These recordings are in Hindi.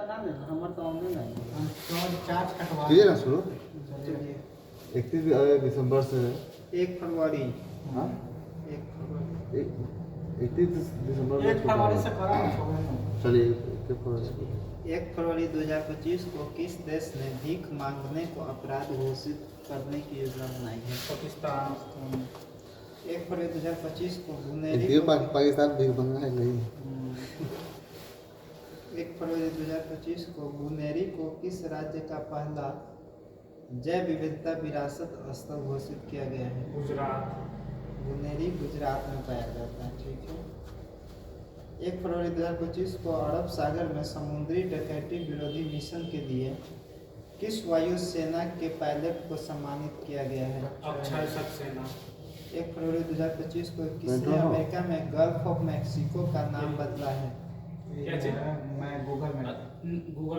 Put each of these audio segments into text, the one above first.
बना देना हमर तो ऑनलाइन है तो चार्ज कटवा कीजिए ना शुरू। चलिए 31 दिसंबर से 1 फरवरी हाँ 1 फरवरी 31 दिसंबर 1 फरवरी से करा ना। चलिए 1 फरवरी 1 फरवरी 2025 को किस देश ने भीख मांगने को अपराध घोषित करने की योजना बनाई है? पाकिस्तान 1 फरवरी 2025 को ये पाकिस्तान भी बंगा है नहीं। 1 फरवरी 2025 को बुनेरी को किस राज्य का पहला जैव विविधता विरासत स्थल घोषित किया गया है? गुजरात बुनेरी गुजरात में पाया जाता है। ठीक है। 1 फरवरी 2025 को अरब सागर में समुद्री डकैती विरोधी मिशन के लिए किस वायुसेना के पायलट को सम्मानित किया गया है? अक्षय सक्सेना 1 फरवरी 2025 को किसने अमेरिका में गल्फ ऑफ मैक्सिको का नाम बदला है? क्या चीज? मैं गूगल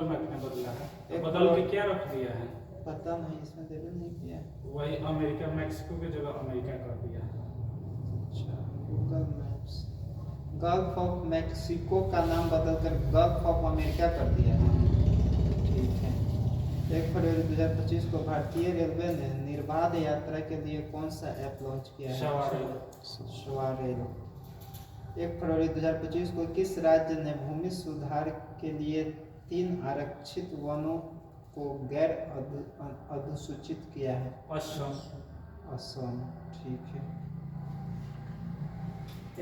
मैप में बदला है। एक बदल के क्या रख दिया है? पता नहीं, इसमें देवे नहीं किया। वही अमेरिका मैक्सिको की जगह अमेरिका कर दिया है। अच्छा, Google maps gulf of Mexico का नाम बदलकर गल्फ ऑफ अमेरिका कर दिया है। ठीक है। 1 फरवरी 2025 को भारतीय रेलवे ने निर्बाध यात्रा के लिए कौन सा ऐप लॉन्च किया है? सवारेल। 1 फरवरी 2025 को किस राज्य ने भूमि सुधार के लिए 3 आरक्षित वनों को गैर अधिसूचित किया है? असम। ठीक है।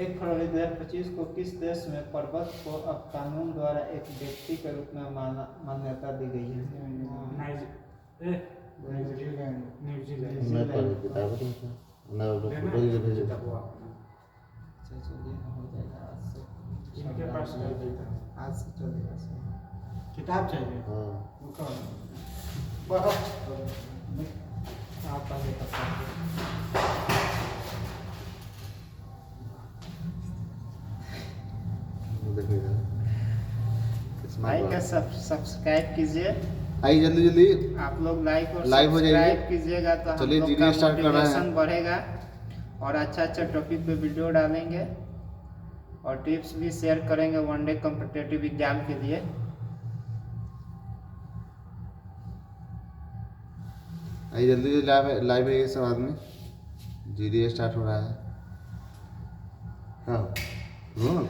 1 फरवरी 2025 को किस देश में पर्वत को अब कानून द्वारा एक व्यक्ति के रूप में मान्यता दी गई है? न्यूजीलैंड मैं पढ़ किताब तो ना वो फोटो ही भेज दो। अच्छा, चलिए हो जाएगा आज से। इनके पास कर देता आज से चलेगा सब। किताब चाहिए हाँ पढ़ो आप पहले पता देखिएगा लाइक का सब्सक्राइब कीजिए। आई जल्दी जल्दी आप लोग लाइक और लाइव हो जाइए। सब्सक्राइब कीजिएगा तो हम चलिए लोग वीडियो का स्टार्ट कर रहे हैं। मोटिवेशन बढ़ेगा और अच्छा टॉपिक पे वीडियो डालेंगे और टिप्स भी शेयर करेंगे वनडे कॉम्पिटिटिव एग्जाम के लिए। आई जल्दी जल्दी लाइव है सब आदमी। जीडी स्टार्ट हो रहा है। हाँ रो ना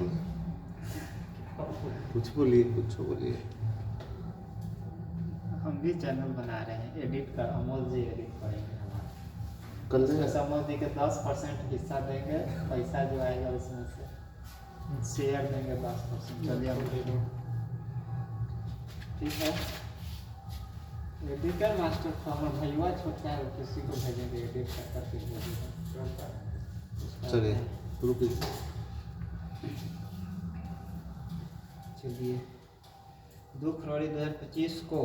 कुछ बोलिए कुछ बोलिए। हम भी चैनल बना रहे हैं, एडिट कर अमोल जी एडिट करेंगे हमारा। कल उसमें अमोल जी के 10% हिस्सा देंगे, पैसा जो आएगा उसमें से शेयर देंगे 10%। चलिए हम ठीक है। एडिटर मास्टर तो हमारा भैया छोटा है, किसी को भेजेंगे एडिट करके भेजेंगे। चलिए शुरू कीजिए। चलिए 2 फरवरी 2025 को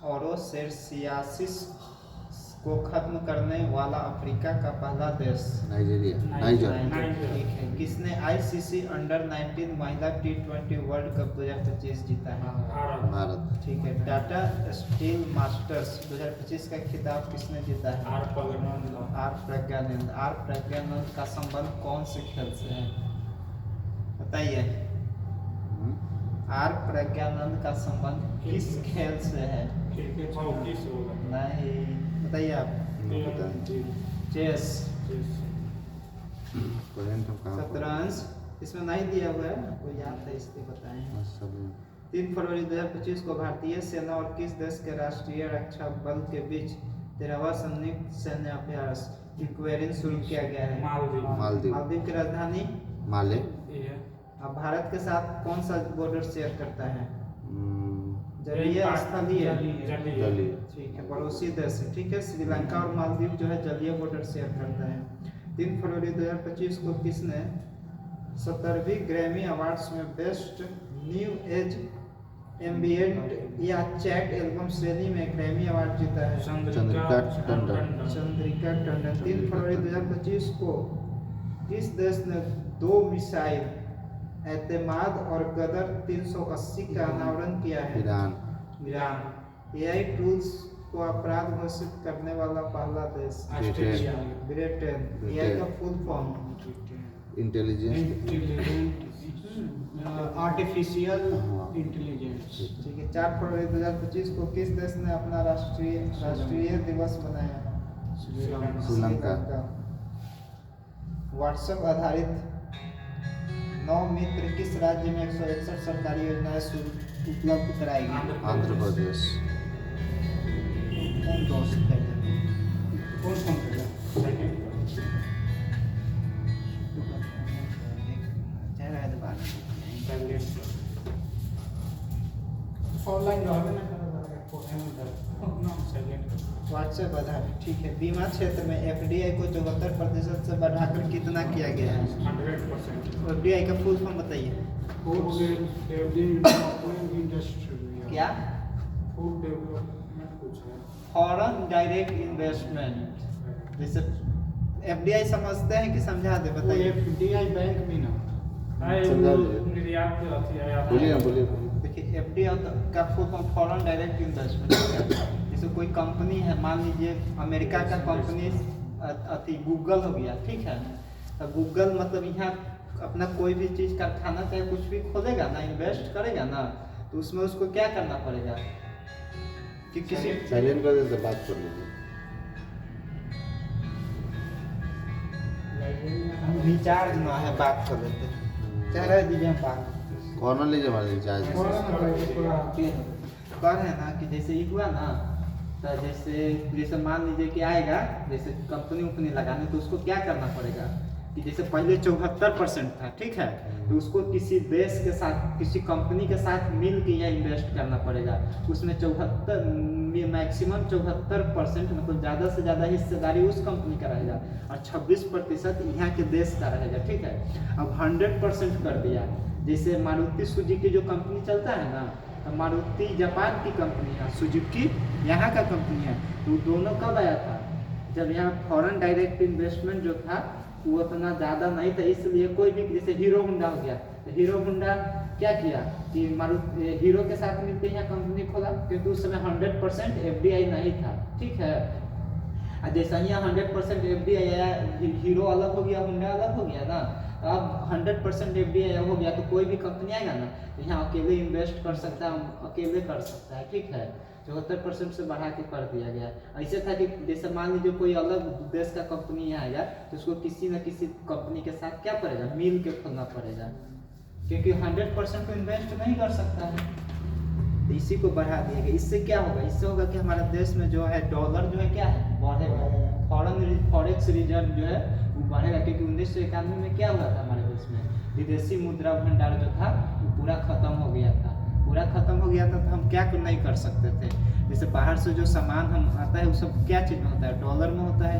ओरोसेरियासिस को खत्म करने वाला अफ्रीका का पहला देश नाइजीरिया ठीक है। किसने आईसीसी अंडर 19 महिला T20 वर्ल्ड कप 2025 जीता है? भारत। ठीक है। टाटा स्टील मास्टर्स 2025 का खिताब किसने जीता है? आर प्रज्ञानंद। आर प्रज्ञानंद का संबंध कौन से खेल से है बताइए? आर प्रज्ञानंद का संबंध किस खेल से है? नहीं बताइए आप। चेस। शतरंज इसमें नहीं दिया हुआ है, आपको याद है इसलिए बताएं। 3 फरवरी 2025 को भारतीय सेना और किस देश के राष्ट्रीय रक्षा बल के बीच 13वां संयुक्त सैन्य अभ्यास इक्वेरिन शुरू किया गया है? मालदीव की राजधानी माले। अब भारत के साथ कौन सा बॉर्डर शेयर करता है? जलीय स्थलीय जलीय। ठीक है, पड़ोसी देश है। ठीक है। श्रीलंका और मालदीव जो है जलीय बॉर्डर शेयर करता है। 3 फरवरी 2025 को किसने 17वीं ग्रैमी अवार्ड्स में बेस्ट न्यू एज एम्बिएंट या चैट एल्बम श्रेणी में ग्रैमी अवार्ड जीता है? चंद्रिका टंडन। चंद्रिका टंडन। 3 फरवरी 2025 को किस देश ने 2 मिसाइल एतमाद और गदर 380 का अनावरण किया है? ईरान। एआई टूल्स को अपराध घोषित करने वाला पहला देश? ब्रिटेन। एआई का फुल फॉर्म? इंटेलिजेंस आर्टिफिशियल हाँ। इंटेलिजेंस। ठीक है। 4 फरवरी 2025 को किस देश ने अपना राष्ट्रीय दिवस मनाया है? श्रीलंका। व्हाट्सएप आधारित 9 मित्र किस राज्य में 161 सरकारी योजनाएं उपलब्ध कराएगी? आंध्र प्रदेश। कौन दोस्त है? कौन कौन सा? सेकंड ऑनलाइन जो है ना व्हाट्सएप आधारित। ठीक है। बीमा क्षेत्र में एफडीआई को 74% से बढ़ाकर कितना किया गया है? 100%। एफडीआई का फुल फॉर्म बताइए। Food development industry. क्या? फूड डेवलपमेंट कुछ है। Foreign direct investment. जैसे एफडीआई समझते हैं कि समझा दे, बताइए। एफडीआई बैंक भी ना निर्यात बोलिए बोलिए। देखिए एफडीआई का full form foreign direct investment. जैसे कोई कंपनी है, मान लीजिए अमेरिका का कंपनी अति गूगल हो गया, ठीक है। तो गूगल मतलब यहाँ अपना कोई भी चीज़ कारखाना चाहे कुछ भी खोलेगा ना, इन्वेस्ट करेगा ना, तो उसमें उसको क्या करना पड़ेगा कि किसी साइलेंट कर देते, बात कर लीजिए। रिचार्ज ना है, बात कर लेते हैं। चाह रहे दीजिए हम बात कॉर्नर लीजिए हमारे रिचार्ज। कह रहे हैं ना कि जैसे ये हुआ ना, तो जैसे मान लीजिए कि आएगा जैसे कंपनी उम्पनी लगाने, तो उसको क्या करना पड़ेगा कि जैसे पहले 74% था, ठीक है, तो उसको किसी देश के साथ, किसी कंपनी के साथ मिल के यह इन्वेस्ट करना पड़ेगा। उसमें 74 मैक्सिमम 74% मतलब ज़्यादा से ज़्यादा हिस्सेदारी उस कंपनी का रहेगा और 26% यहाँ के देश का रहेगा, ठीक है। अब 100% कर दिया। जैसे मारुति सुजुकी जो कंपनी चलता है ना, तो मारुति जापान की कंपनी है, सुजुकी यहाँ का कंपनी है। तो दोनों कब आया था? जब यहाँ फॉरेन डायरेक्ट इन्वेस्टमेंट जो था वो उतना ज़्यादा नहीं था, इसलिए कोई भी, जैसे हीरो होंडा हो गया, तो हीरो होंडा क्या किया कि मारुति हीरो के साथ मिलकर यहाँ कंपनी खोला, क्योंकि उस समय 100% एफडीआई नहीं था, ठीक है। और जैसा यहाँ 100% एफडीआई आया, हीरो अलग हो गया, होंडा अलग हो गया ना, तो अब 100% एफडीआई हो गया, तो कोई भी कंपनी आएगा ना, तो यहाँ अकेले इन्वेस्ट कर सकता है, अकेले कर सकता है, ठीक है। 74% से बढ़ा के कर दिया गया। ऐसे था कि जैसे मान लीजिए कोई अलग देश का कंपनी यहाँ आएगा, तो उसको किसी न किसी कंपनी के साथ क्या पड़ेगा, मिल के खोलना पड़ेगा, क्योंकि 100% तो इन्वेस्ट नहीं कर सकता है। तो इसी को बढ़ा दिया गया। इससे क्या होगा? इससे होगा कि हमारे देश में जो है डॉलर जो है क्या है, बढ़ेगा। फॉरेक्स रिजर्व जो है वो बढ़ेगा, क्योंकि 1991 में क्या हुआ था हमारे देश में, विदेशी मुद्रा भंडार जो था वो पूरा खत्म हो गया था। पूरा खत्म हो गया था तो हम क्या नहीं कर सकते थे। जैसे बाहर से जो सामान हम आता है वो सब क्या चीज़ में होता है, डॉलर में होता है।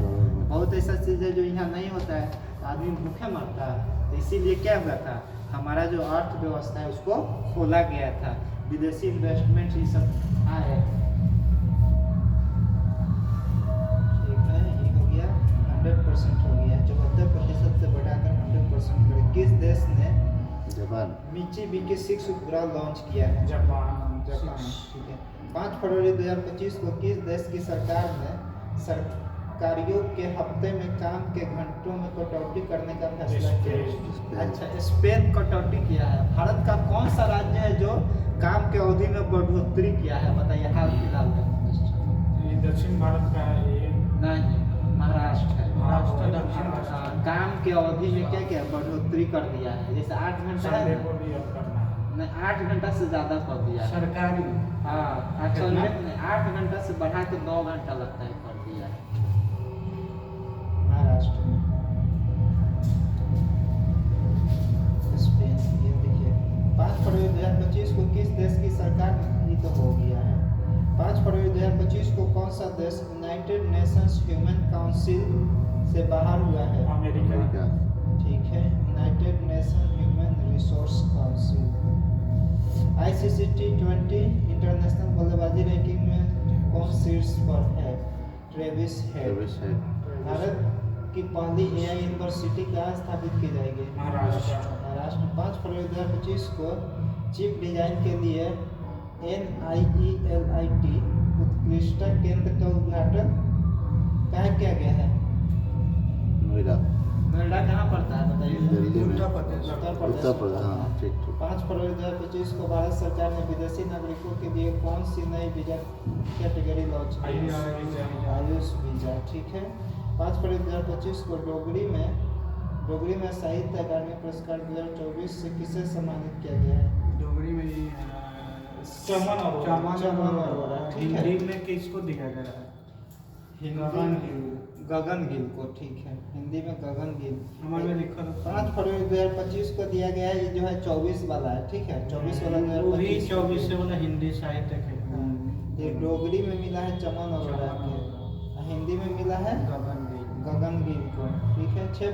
बहुत ऐसा चीज़ है जो यहाँ नहीं होता है, तो आदमी भूखे मरता है। तो इसीलिए क्या हुआ था, हमारा जो अर्थव्यवस्था है उसको खोला गया था, विदेशी इन्वेस्टमेंट ये सब आए। ठीक है, ये हो गया 100% हो गया। 74% से बढ़ाकर 100% करें। किस देश ने जापान मित्सुबिशी 6 उपग्रह लॉन्च किया है? जापान। ठीक है। 5 फरवरी 2025 को किस देश की सरकार ने सरकारियों के हफ्ते में काम के घंटों में कटौती करने का फैसला किया? अच्छा, स्पेन कटौती किया है। भारत का कौन सा राज्य है जो काम के अवधि में बढ़ोतरी किया है, बताइए हाल फिलहाल में? ये दक्षिण भारत का है ये। नहीं, महाराष्ट्र है। महाराष्ट्र दक्षिण भारत। काम के अवधि में क्या क्या बढ़ोतरी कर दिया है? जैसे 8 घंटा है संडे ना? को भी अब करना है। नहीं, 8 घंटा से ज़्यादा कर दिया है। सरकारी। हाँ, अच्छा, नहीं, 8 घंटा से बढ़ा के 9 घंटा लगता है कर दिया है महाराष्ट्र में। स्पेन, ये देखिए 5 फरवरी 2025 को किस देश की सरकार ने, ये तो हो गया है। 5 फरवरी 2025 को कौन सा देश यूनाइटेड नेशंस ह्यूमन काउंसिल से बाहर हुआ है? अमेरिका। ठीक है। United nation human resource council. ICC T20 international बल्लेबाजी रैंकिंग में कौन शीर्ष पर है? Travis head. भारत की पहली AI यूनिवर्सिटी कहाँ स्थापित की जाएगी? महाराष्ट्र। 5 फरवरी 2025 को चिप डिजाइन के लिए NIELIT उत्कृष्टता केंद्र का उद्घाटन कहाँ किया गया है? नोएडा कहाँ पड़ता है बताइए? दिल्ली में। उत्तर प्रदेश। उत्तर प्रदेश, हाँ ठीक ठीक। 5 फरवरी 2025 को भारत सरकार ने विदेशी नागरिकों के लिए कौन सी नई वीजा कैटेगरी लॉन्च की? आयुष वीजा, ठीक है। 5 फरवरी 2025 को डोगरी में साहित्य अकादमी पुरस्कार 2024 से किसे सम्मानित किया गया है? डोगरी में चमन अरोड़ा, ठीक है। हिंदी में किसको दिया गया है? गगन गिल को, ठीक है। हिंदी में गगन गिल। हमारे में लिखा था 5 फरवरी 2025 को दिया गया है, ये जो है 24 वाला है, ठीक है। 24 वाला वो भी 2025 24 से वाला हिंदी साहित्य के ये डोगरी में मिला है चमन अरोड़ा के, हिंदी में मिला है गगन गिल। गगन गिल को, ठीक है। 6